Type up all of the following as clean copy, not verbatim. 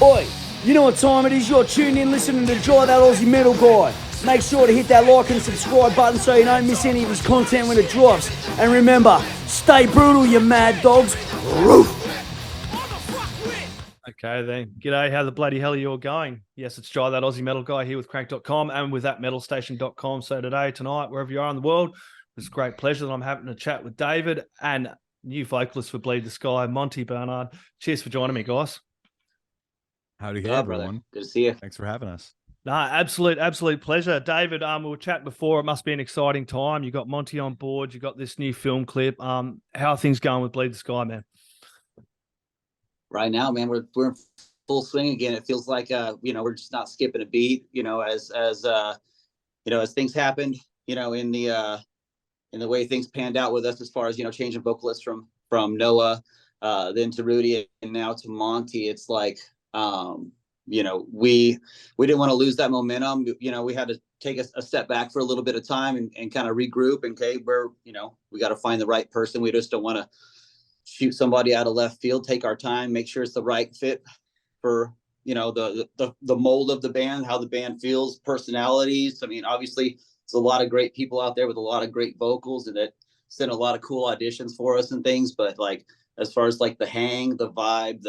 Oi, you know what time it is? You're tuned in listening to Dry That Aussie Metal Guy. Make sure to hit that like and subscribe button so you don't miss any of his content when it drops. And remember, stay brutal, you mad dogs. Roof. Okay then. G'day, how the bloody hell are you all going? Yes, it's Jai, that Aussie Metal Guy here with Crank.com and with that metalstation.com. So today, tonight, wherever you are in the world, it's a great pleasure that I'm having a chat with David and new vocalist for Bleed the Sky, Monte Barnard. Cheers for joining me, guys. Howdy, everyone. Brother. Good to see you. Thanks for having us. No, absolute pleasure. David, we were chatting before. It must be an exciting time. You got Monty on board. You got this new film clip. How are things going with Bleed the Sky, man? Right now, man, we're in full swing again. It feels like we're just not skipping a beat. As things happened, in the way things panned out with us as far as changing vocalists from Noah, then to Rudy, and now to Monty. It's like we didn't want to lose that momentum. We had to take a step back for a little bit of time and kind of regroup. And we got to find the right person. We just don't want to shoot somebody out of left field. Take our time, make sure it's the right fit for the mold of the band, how the band feels, personalities. I mean, obviously, there's a lot of great people out there with a lot of great vocals, and that sent a lot of cool auditions for us and things. But like, as far as like the hang, the vibe,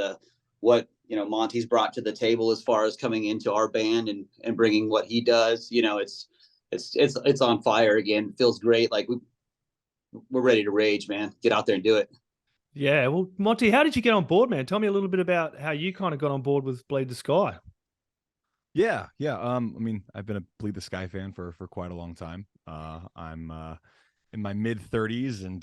what Monty's brought to the table as far as coming into our band and bringing what he does, it's on fire again. It feels great. Like we're ready to rage, man. Get out there and do it. Yeah, well, Monty, how did you get on board, man? Tell me a little bit about how you kind of got on board with Bleed the Sky. Yeah. I mean, I've been a Bleed the Sky fan for quite a long time. I'm in my mid 30s, and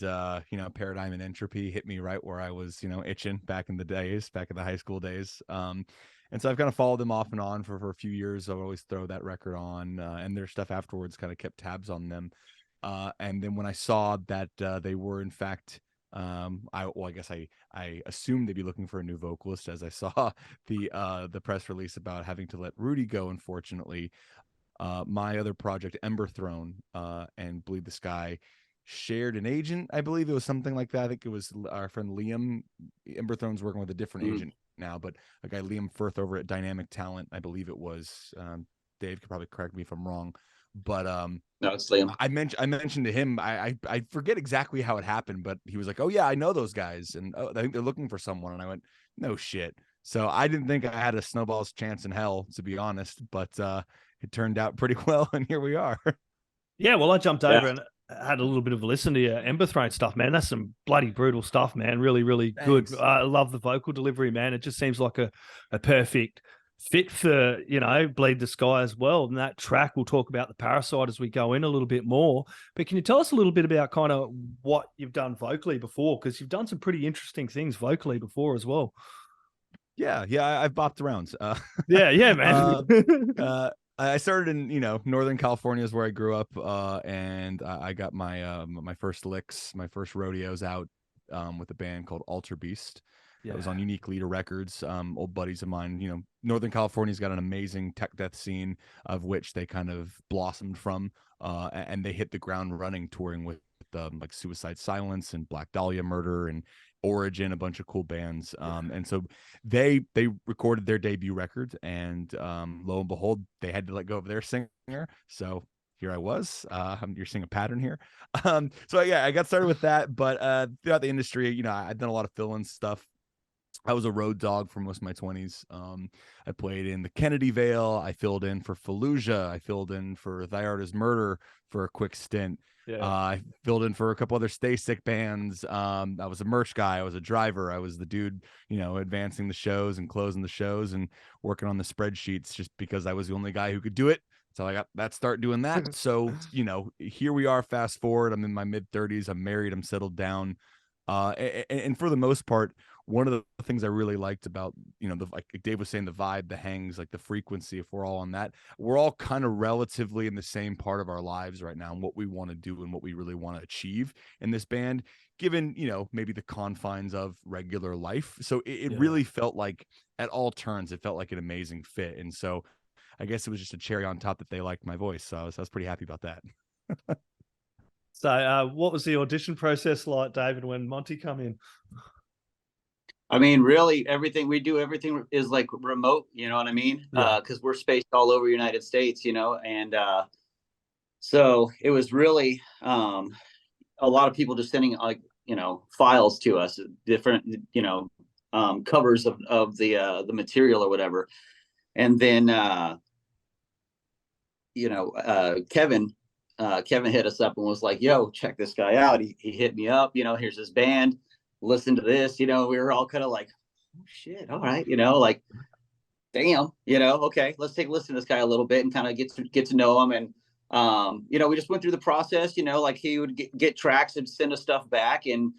Paradigm and Entropy hit me right where I was, itching back in the high school days. And so I've kind of followed them off and on for a few years. I would always throw that record on, and their stuff afterwards, kind of kept tabs on them. And then when I saw that they were in fact, I guess I assumed they'd be looking for a new vocalist, as I saw the press release about having to let Rudy go. Unfortunately, my other project, Ember Throne, and Bleed the Sky shared an agent. I believe it was something like that. I think it was our friend Liam. Ember Throne's working with a different agent now, but a guy, Liam Firth, over at Dynamic Talent, I believe it was. Dave could probably correct me if I'm wrong, but no, it's Liam. I mentioned to him, I forget exactly how it happened, but he was like, "Oh yeah, I know those guys, and I think they're looking for someone." And I went, "No shit." So I didn't think I had a snowball's chance in hell, to be honest, but it turned out pretty well, and here we are. Yeah, well, I jumped over and had a little bit of a listen to your Ember Throne stuff, man. That's some bloody brutal stuff, man. Really, really good. I love the vocal delivery, man. It just seems like a perfect fit for, Bleed the Sky as well. And that track, we'll talk about the Parasite as we go in a little bit more. But can you tell us a little bit about kind of what you've done vocally before? Because you've done some pretty interesting things vocally before as well. Yeah, I've bopped around. Yeah, man. I started in, Northern California is where I grew up, and I got my my first licks, my first rodeos out with a band called Alter Beast. Yeah. That was on Unique Leader Records. Old buddies of mine. Northern California's got an amazing tech death scene, of which they kind of blossomed from, and they hit the ground running, touring with like Suicide Silence and Black Dahlia Murder and Origin, a bunch of cool bands. And so they recorded their debut record, and lo and behold, they had to let go of their singer. So here I was. You're seeing a pattern here. So yeah, I got started with that, but throughout the industry, I've done a lot of fill-in stuff. I was a road dog for most of my 20s. I played in the Kennedy Vale. I filled in for Fallujah. I filled in for Thy Art Is Murder for a quick stint. Yeah. I filled in for a couple other Stay Sick bands. I was a merch guy. I was a driver. I was the dude, advancing the shows and closing the shows and working on the spreadsheets, just because I was the only guy who could do it. So I got that start doing that. So, here we are, fast forward. I'm in my mid 30s. I'm married. I'm settled down. And for the most part, one of the things I really liked about, like Dave was saying, the vibe, the hangs, like the frequency, if we're all on that, we're all kind of relatively in the same part of our lives right now and what we want to do and what we really want to achieve in this band, given, maybe the confines of regular life. So it really felt like, at all turns, it felt like an amazing fit. And so I guess it was just a cherry on top that they liked my voice. So I was pretty happy about that. So what was the audition process like, David, when Monty come in? I mean, really, everything is like remote. You know what I mean? Yeah. Because we're spaced all over the United States. And so it was really a lot of people just sending like files to us, different covers of the material or whatever, and then Kevin hit us up and was like, "Yo, check this guy out." He hit me up. Here's his band. Listen to this. We were all kind of like, "Oh shit, all right." Like, damn. Okay, let's take a listen to this guy a little bit and kind of get to know him. And we just went through the process. Like he would get tracks and send us stuff back, and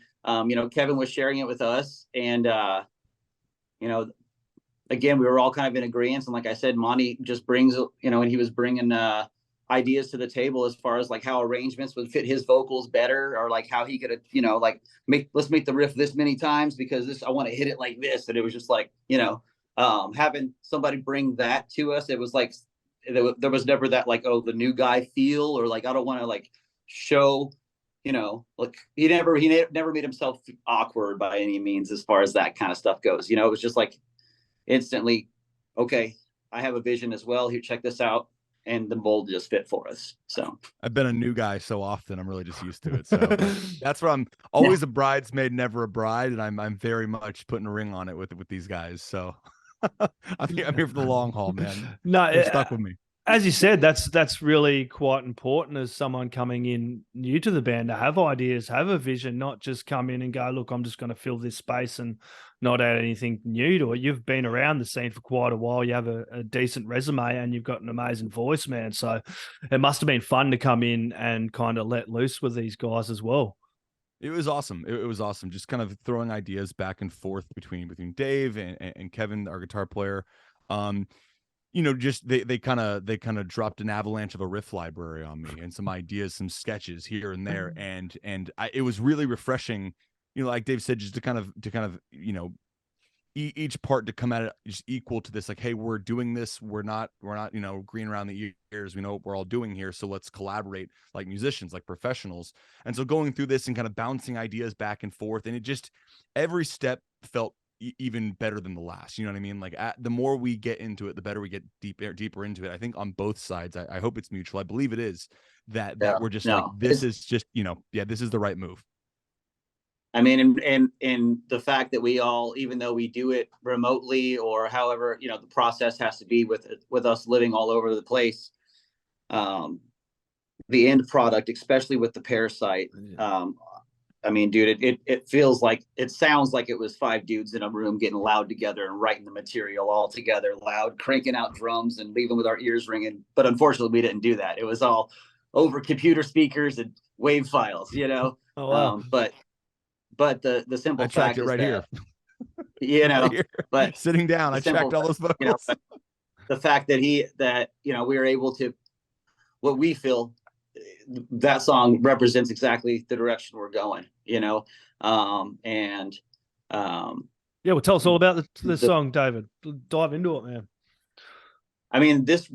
Kevin was sharing it with us, and again, we were all kind of in agreement. And like I said, Monty just brings, and he was bringing ideas to the table as far as like how arrangements would fit his vocals better, or like how he could, like let's make the riff this many times because I want to hit it like this. And it was just like, having somebody bring that to us, it was like, there was never that like, oh, the new guy feel, or like, I don't want to like show, like he never made himself awkward by any means as far as that kind of stuff goes. It was just like instantly, okay, I have a vision as well. Here, check this out. And the mold just fit for us. So I've been a new guy so often, I'm really just used to it. So that's where I'm always a bridesmaid, never a bride, and I'm very much putting a ring on it with these guys. So I'm here for the long haul, man. No, They're stuck with me. As you said, that's really quite important as someone coming in new to the band to have ideas, have a vision, not just come in and go, look, I'm just going to fill this space and not add anything new to it. You've been around the scene for quite a while. You have a decent resume and you've got an amazing voice, man. So it must have been fun to come in and kind of let loose with these guys as well. It was awesome. It was awesome. Just kind of throwing ideas back and forth between Dave and Kevin, our guitar player. Just they kind of dropped an avalanche of a riff library on me and some ideas, some sketches here and there, and it was really refreshing. Like Dave said, just to kind of each part to come at it just equal to this. Like, hey, we're doing this. We're not green around the ears. We know what we're all doing here. So let's collaborate like musicians, like professionals. And so going through this and kind of bouncing ideas back and forth, and it just every step felt even better than the last. You know what I mean? Like the more we get into it, the better we get deeper into it. I think on both sides, I hope it's mutual. I believe it is that we're just like, this is just, this is the right move. I mean, and the fact that we all, even though we do it remotely or however, the process has to be with us living all over the place. The end product, especially with the Parasite, I mean, dude, it sounds like it was 5 dudes in a room getting loud together and writing the material all together, loud, cranking out drums and leaving with our ears ringing. But unfortunately, we didn't do that. It was all over computer speakers and wave files, Oh, wow. But the simple fact is right that, here. Right here. But sitting down, I checked all those vocals. The fact that we were able to, what we feel, that song represents exactly the direction we're going, yeah, well, tell us all about the song, David. Dive into it, man. I mean, this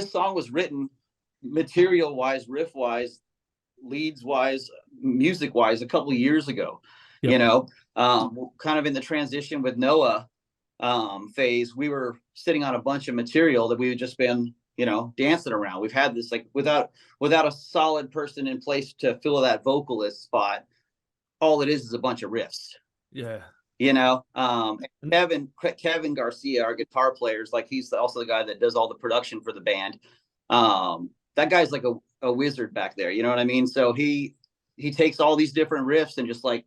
song was written material wise, riff wise, leads wise, music wise a couple of years ago. Yep. Kind of in the transition with Noah phase, we were sitting on a bunch of material that we had just been dancing around. We've had this like without a solid person in place to fill that vocalist spot. All it is a bunch of riffs. Yeah. Kevin Garcia, our guitar player, like he's also the guy that does all the production for the band. That guy's like a wizard back there. You know what I mean? So he takes all these different riffs and just like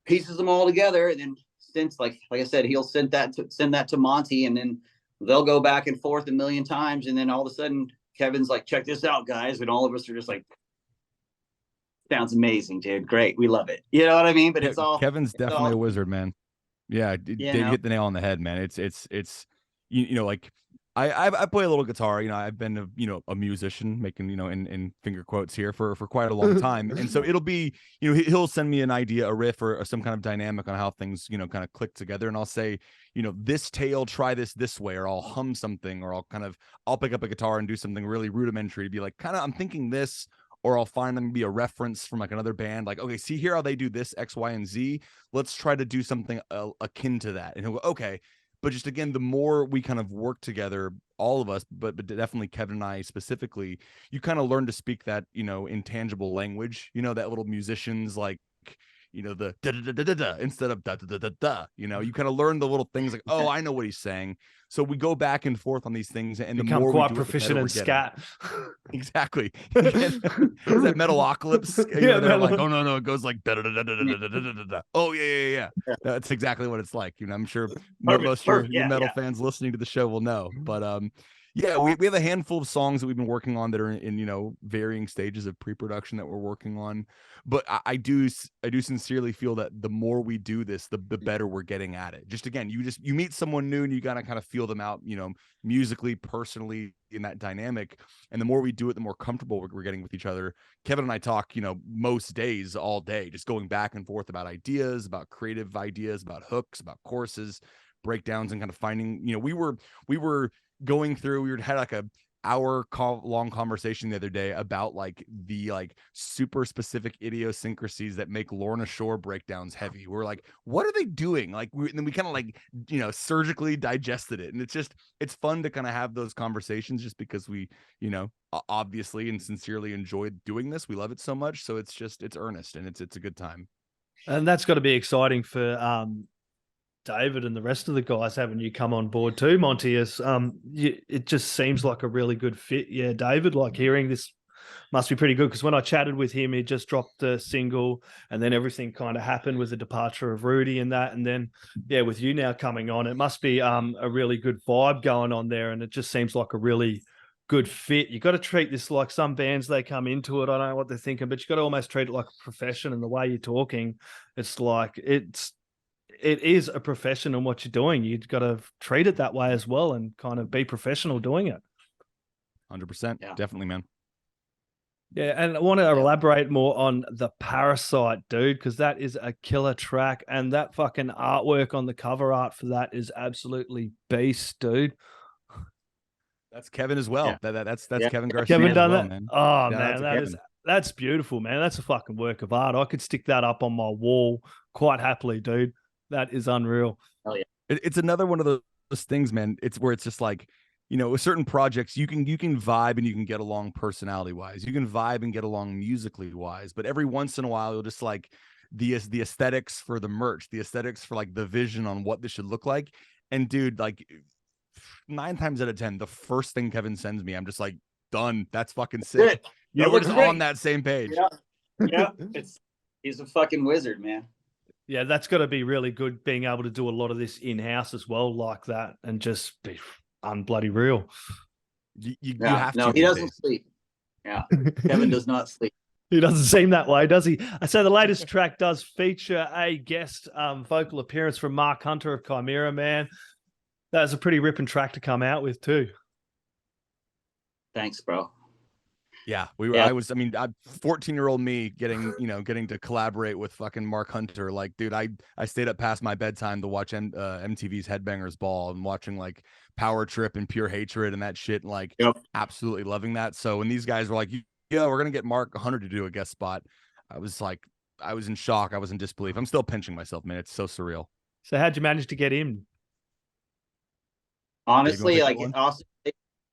pieces them all together, and then since like I said, he'll send that to Monty, and then they'll go back and forth a million times, and then all of a sudden Kevin's like, check this out, guys, and all of us are just like, sounds amazing, dude, great, we love it. You know what I mean? But Kevin's definitely a wizard, man. Yeah, Dave hit the nail on the head, man. It's like I play a little guitar. I've been a musician, making in finger quotes here for quite a long time. And so it'll be he'll send me an idea, a riff, or some kind of dynamic on how things kind of click together, and I'll say this tail, try this way, or I'll hum something, or I'll pick up a guitar and do something really rudimentary to be like, kind of, I'm thinking this, or I'll find them be a reference from like another band. Like, okay, see here how they do this X, Y, and Z. Let's try to do something akin to that. And he'll go, okay. But just again, the more we kind of work together, all of us, but definitely Kevin and I specifically, you kind of learn to speak that, you know, intangible language, you know, that little musicians like, you know, the da da da da da instead of da da da da da. You know, you kind of learn the little things like, oh, I know what he's saying. So we go back and forth on these things, and become the more quite we do proficient in scat. Exactly. Is that Metalocalypse? Yeah, they're like, oh no, it goes like da da da da da da da da da. Oh yeah. That's exactly what it's like. You know, I'm sure most of your metal fans listening to the show will know. But yeah, we have a handful of songs that we've been working on that are in you know, varying stages of pre-production that we're working on. But I do sincerely feel that the more we do this, the better we're getting at it. Just again, you meet someone new and you gotta kind of feel them out, you know, musically, personally, in that dynamic. And the more we do it, the more comfortable we're getting with each other. Kevin and I talk, you know, most days, all day, just going back and forth about ideas, about creative ideas, about hooks, about choruses, breakdowns, and kind of finding, you know, we were going through, we had like a long conversation the other day about like the like super specific idiosyncrasies that make Lorna Shore breakdowns heavy. We're like, what are they doing? Like, and then we kind of like, you know, surgically digested it. And it's fun to kind of have those conversations just because we, you know, obviously and sincerely enjoyed doing this. We love it so much. So it's earnest and it's a good time. And that's got to be exciting for David and the rest of the guys having you come on board too, Monty. It just seems like a really good fit. Yeah, David, like hearing this must be pretty good, because when I chatted with him, he just dropped the single and then everything kind of happened with the departure of Rudy and that. And then, yeah, with you now coming on, it must be a really good vibe going on there. And it just seems like a really good fit. You got to treat this like some bands, they come into it, I don't know what they're thinking, but you got to almost treat it like a profession. And the way you're talking, it's like it is a profession in what you're doing. You've got to treat it that way as well and kind of be professional doing it. 100%. Yeah. Definitely, man. Yeah, and I want to elaborate more on the Parasite, dude, because that is a killer track, and that fucking artwork on the cover art for that is absolutely beast, dude. That's Kevin as well. Yeah. That's Kevin Garcia. Kevin done well, that? Man. Oh, yeah, man, that's beautiful, man. That's a fucking work of art. I could stick that up on my wall quite happily, dude. That is unreal. Oh yeah. It's another one of those things, man. It's where it's just like, you know, with certain projects, you can vibe and you can get along personality wise. You can vibe and get along musically wise. But every once in a while, you'll just like the aesthetics for the merch, the aesthetics for like the vision on what this should look like. And dude, like 9 times out of 10, the first thing Kevin sends me, I'm just like, done. That's fucking sick. You know, we're just on that same page. Yeah. He's a fucking wizard, man. Yeah, that's got to be really good, being able to do a lot of this in-house as well like that and just be unbloody real. You have to. No, he doesn't sleep. Yeah, Kevin does not sleep. He doesn't seem that way, does he? So the latest track does feature a guest vocal appearance from Mark Hunter of Chimaira, man. That was a pretty ripping track to come out with too. Thanks, bro. Yeah, we were. Yeah. I 14-year-old me getting to collaborate with fucking Mark Hunter. Like, dude, I stayed up past my bedtime to watch MTV's Headbangers Ball and watching like Power Trip and Pure Hatred and that shit, and like absolutely loving that. So when these guys were like, yeah, we're gonna get Mark Hunter to do a guest spot, I was in shock. I was in disbelief. I'm still pinching myself, man. It's so surreal. So how'd you manage to get him? Honestly, like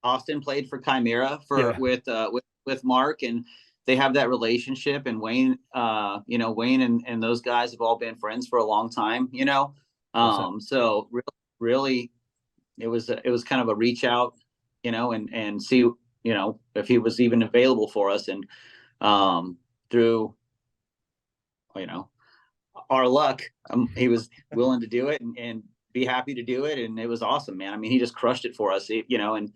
Austin played for Chimaira with Mark, and they have that relationship, and Wayne, Wayne and those guys have all been friends for a long time, you know? So really it was kind of a reach out, you know, and see, you know, if he was even available for us. And through, you know, our luck, he was willing to do it and be happy to do it. And it was awesome, man. I mean, he just crushed it for us, you know, and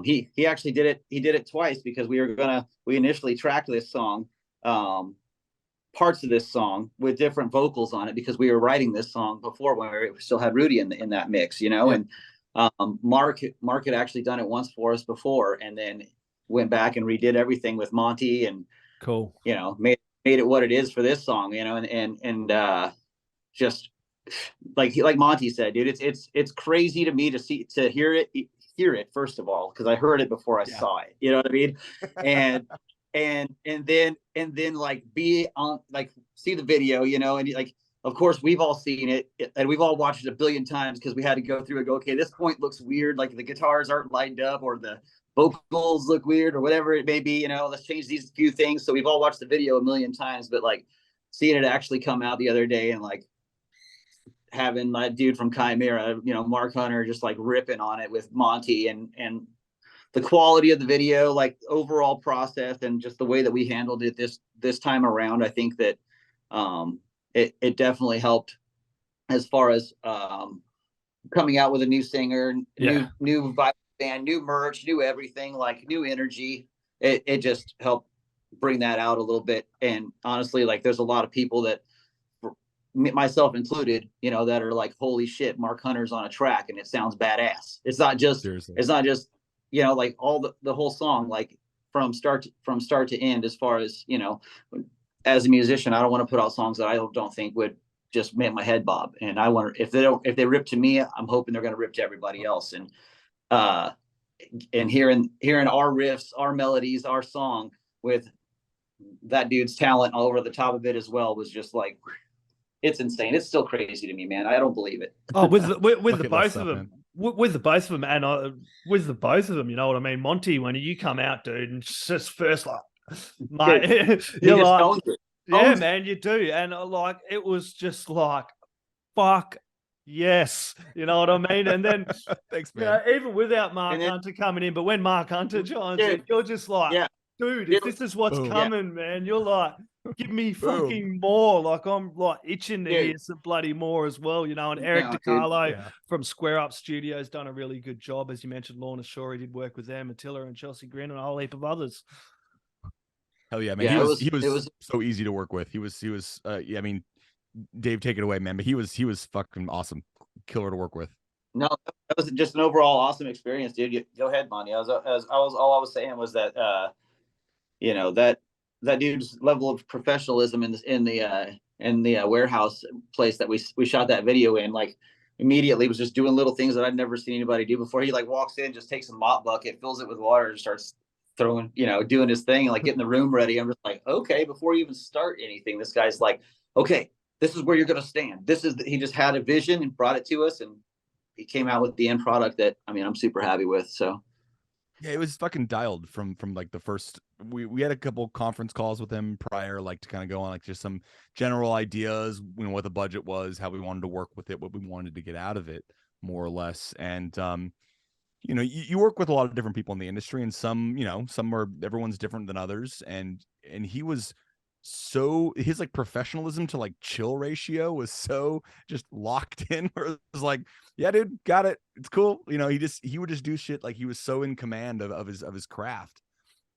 he actually did it. He did it twice, because we initially tracked this song, parts of this song with different vocals on it, because we were writing this song before when we still had Rudy in that mix, you know. And Mark had actually done it once for us before, and then went back and redid everything with Monty, and cool, you know, made it what it is for this song, you know. And just like Monty said, dude, it's crazy to me to hear it first of all, because I heard it before I saw it, you know what I mean? and then like be on, like, see the video, you know, and like, of course we've all seen it and we've all watched it a billion times because we had to go through and go, okay, this point looks weird, like the guitars aren't lined up or the vocals look weird or whatever it may be, you know, let's change these few things. So we've all watched the video a million times, but like seeing it actually come out the other day and like having my dude from Chimaira, you know, Mark Hunter, just like ripping on it with Monte, and the quality of the video, like overall process, and just the way that we handled it this time around, I think that it definitely helped as far as coming out with a new singer, new band, new merch, new everything, like new energy. It just helped bring that out a little bit. And honestly, like there's a lot of people that, myself included, you know, that are like, holy shit, Mark Hunter's on a track and it sounds badass. It's not just Seriously. It's not just, you know, like all the whole song, like from start to end, as far as, you know, as a musician, I don't want to put out songs that I don't think would just make my head bob. And I want, if they rip to me, I'm hoping they're going to rip to everybody else. And hearing our riffs, our melodies, our song with that dude's talent all over the top of it as well was just like, it's insane. It's still crazy to me, man. I don't believe it. Oh, with the both of them. With the both of them, and with the both of them, you know what I mean? Monte, when you come out, dude, and just first like, mate, you're like, yeah, man, you do. And like, it was just like, fuck yes, you know what I mean? And then, thanks, man. You know, even without Mark Hunter coming in, but when Mark Hunter joins in, you're just like, dude, if this is what's coming, man, you're like, give me fucking more. Like, I'm like itching to hear some bloody more as well, you know. And Eric DiCarlo from Square Up Studios done a really good job. As you mentioned, Lorna Shore, he did work with them, Attila and Chelsea Grin, and a whole heap of others. Hell yeah, man. He was so easy to work with. He was I mean, Dave, take it away, man. But he was fucking awesome. Killer to work with. No, that was just an overall awesome experience, dude. Go ahead, Monty. All I was saying was that you know, that dude's level of professionalism in the warehouse place that we shot that video in, like immediately was just doing little things that I'd never seen anybody do before. He like walks in, just takes a mop bucket, fills it with water, and starts throwing, you know, doing his thing, like getting the room ready. I'm just like, okay, before you even start anything, this guy's like, okay, this is where you're going to stand. He just had a vision and brought it to us, and he came out with the end product that, I mean, I'm super happy with. So yeah, it was fucking dialed from like the first. We had a couple conference calls with him prior, like to kind of go on like just some general ideas, you know, what the budget was, how we wanted to work with it, what we wanted to get out of it, more or less. And you know, you work with a lot of different people in the industry, and some, you know, everyone's different than others, and he was so, his like professionalism to like chill ratio was so just locked in, where it was like, yeah, dude, got it, it's cool, you know. He would just do shit like he was so in command of his craft.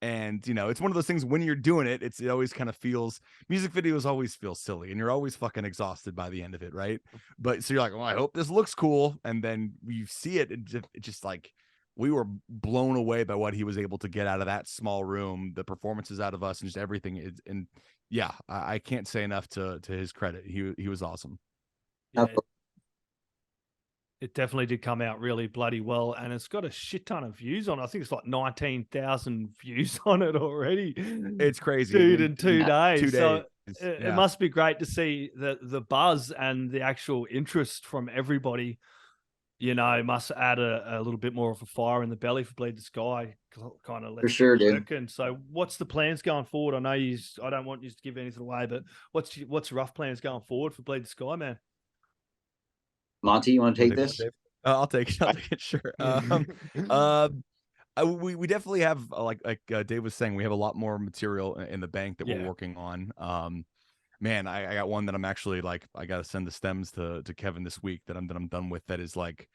And you know, it's one of those things when you're doing it, it always kind of feels, music videos always feel silly, and you're always fucking exhausted by the end of it, right? But so you're like, well, I hope this looks cool, and then you see it, it just like, we were blown away by what he was able to get out of that small room, the performances out of us, and just everything. And yeah, I can't say enough to his credit. He was awesome. Yeah, it definitely did come out really bloody well, and it's got a shit ton of views on it. I think it's like 19,000 views on it already. It's crazy, dude, in 2 days. 2 days. So it must be great to see the buzz and the actual interest from everybody. You know, must add a little bit more of a fire in the belly for Bleed the Sky, kind of. For sure, dude. And so, what's the plans going forward? I know I don't want you to give anything away, but what's rough plans going forward for Bleed the Sky, man? Monty, you want to take this? I'll take it. Sure. We definitely have, like Dave was saying, we have a lot more material in the bank that we're working on. Man, I got one that I'm actually like, I got to send the stems to Kevin this week that I'm done with. That is like,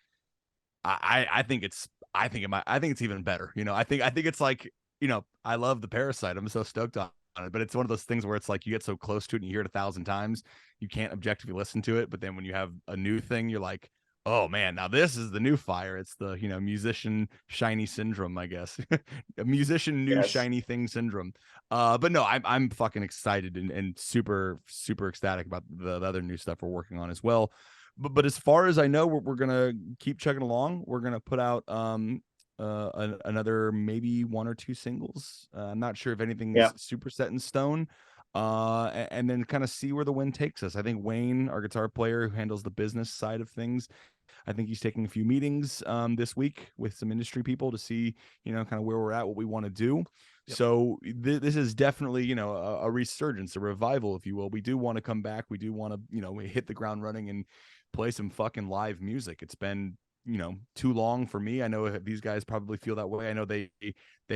I think it's even better. You know, I think it's like, you know, I love the Parasite. I'm so stoked on it, but it's one of those things where it's like you get so close to it and you hear it 1,000 times, you can't objectively listen to it. But then when you have a new thing, you're like, oh man, now this is the new fire. It's the, you know, musician shiny syndrome, I guess. A musician new shiny thing syndrome. But no, I'm fucking excited and super, super ecstatic about the other new stuff we're working on as well. But as far as I know, we're gonna keep chugging along. We're gonna put out another maybe 1 or 2 singles. I'm not sure if anything's super set in stone. And then kind of see where the wind takes us. I think Wayne, our guitar player who handles the business side of things, I think he's taking a few meetings this week with some industry people to see, kind of where we're at, what we want to do. Yep. So this is definitely, a resurgence, a revival, if you will. We do want to come back. We do want to, hit the ground running and play some fucking live music. It's been, too long for me. I know these guys probably feel that way. I know they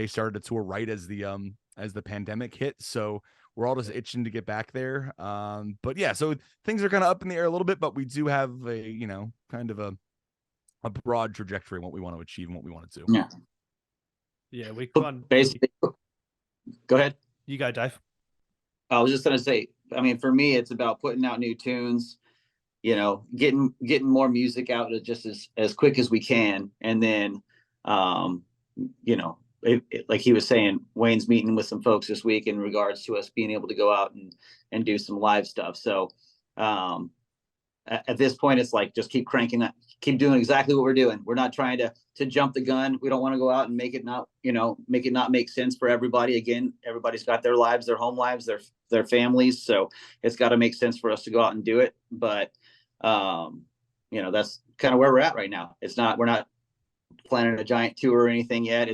started to tour right as the pandemic hit. So we're all just itching to get back there. But yeah, so things are kind of up in the air a little bit, but we do have a, kind of a broad trajectory in what we want to achieve and what we want to do. Yeah. Yeah. We can basically go ahead. You go, Dave. I was just going to say, I mean, for me, it's about putting out new tunes, getting more music out just as quick as we can. And then, like he was saying, Wayne's meeting with some folks this week in regards to us being able to go out and do some live stuff. So at this point, it's like, just keep cranking that, keep doing exactly what we're doing. We're not trying to jump the gun. We don't want to go out and make it not make sense for everybody. Again, everybody's got their lives, their home lives, their families. So it's got to make sense for us to go out and do it. But, that's kind of where we're at right now. We're not planning a giant tour or anything yet.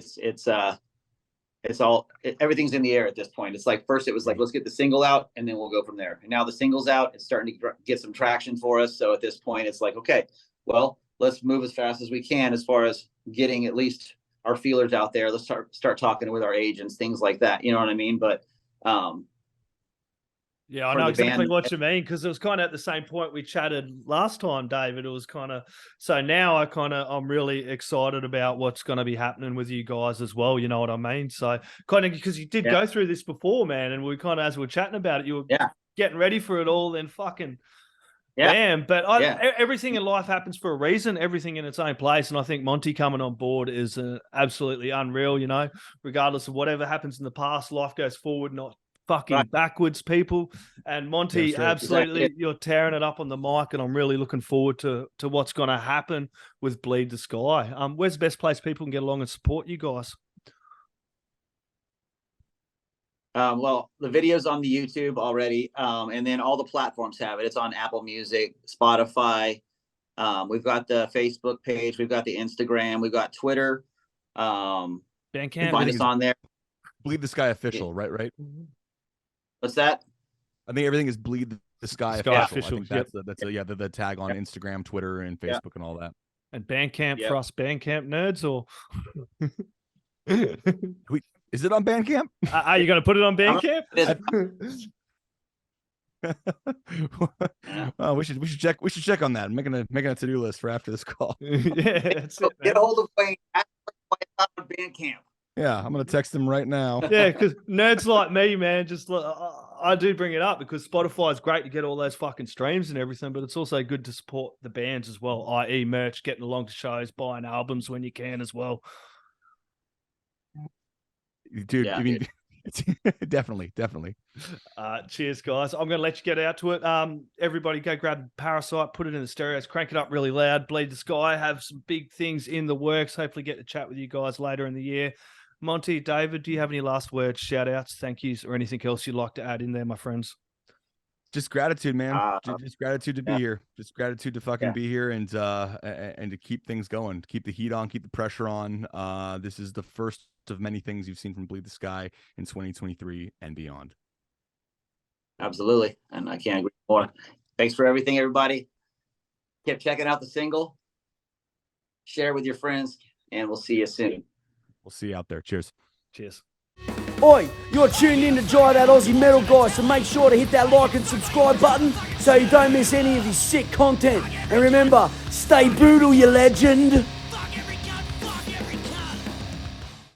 Everything's in the air at this point. It's like, first it was like, let's get the single out and then we'll go from there. And now the single's out, it's starting to get some traction for us. So at this point it's like, okay, well, let's move as fast as we can as far as getting at least our feelers out there. Let's start talking with our agents, things like that. You know what I mean? But yeah, I know exactly what you mean, because it was kind of at the same point we chatted last time, David. It was kind of, so now I'm really excited about what's going to be happening with you guys as well. You know what I mean? So kind of, because you did go through this before, man, and we kind of, as we were chatting about it, you were getting ready for it all, then fucking bam. But everything in life happens for a reason, everything in its own place. And I think Monty coming on board is absolutely unreal, regardless of whatever happens in the past, life goes forward, not fucking backwards, people. And Monty, absolutely, you're tearing it up on the mic, and I'm really looking forward to what's going to happen with Bleed the Sky. Where's the best place people can get along and support you guys? Well, the video's on the YouTube already, and then all the platforms have it. It's on Apple Music, Spotify. We've got the Facebook page, we've got the Instagram, we've got Twitter. Bandcamp, find us on there. Bleed the Sky official, right? What's that? I think everything is Bleed the Sky official. I think that's the tag on Instagram, Twitter, and Facebook and all that. And Bandcamp for us Bandcamp nerds, or is it on Bandcamp? Are you going to put it on Bandcamp? Well, we should check. We should check on that. I'm making a to-do list for after this call. That's it, get hold of Wayne at Bandcamp. Yeah, I'm gonna text him right now. Yeah, because nerds like me, man, just I do bring it up because Spotify is great to get all those fucking streams and everything, but it's also good to support the bands as well, i.e. merch, getting along to shows, buying albums when you can as well. Dude, I mean, definitely. Cheers, guys. I'm going to let you get out to it. Everybody go grab Parasite, put it in the stereos, crank it up really loud, Bleed the Sky, have some big things in the works. Hopefully get to chat with you guys later in the year. Monty, David, do you have any last words, shout outs, thank yous, or anything else you'd like to add in there, my friends? Just gratitude, man. Just gratitude to be here. Just gratitude to fucking be here and to keep things going, keep the heat on, keep the pressure on. This is the first of many things you've seen from Bleed the Sky in 2023 and beyond. Absolutely. And I can't agree more. Thanks for everything, everybody. Keep checking out the single. Share with your friends, and we'll see you soon. We'll see you out there. Cheers. Cheers. Oi, you're tuned in to Jai That Aussie Metal Guy, so make sure to hit that like and subscribe button so you don't miss any of his sick content. And remember, stay brutal, you legend.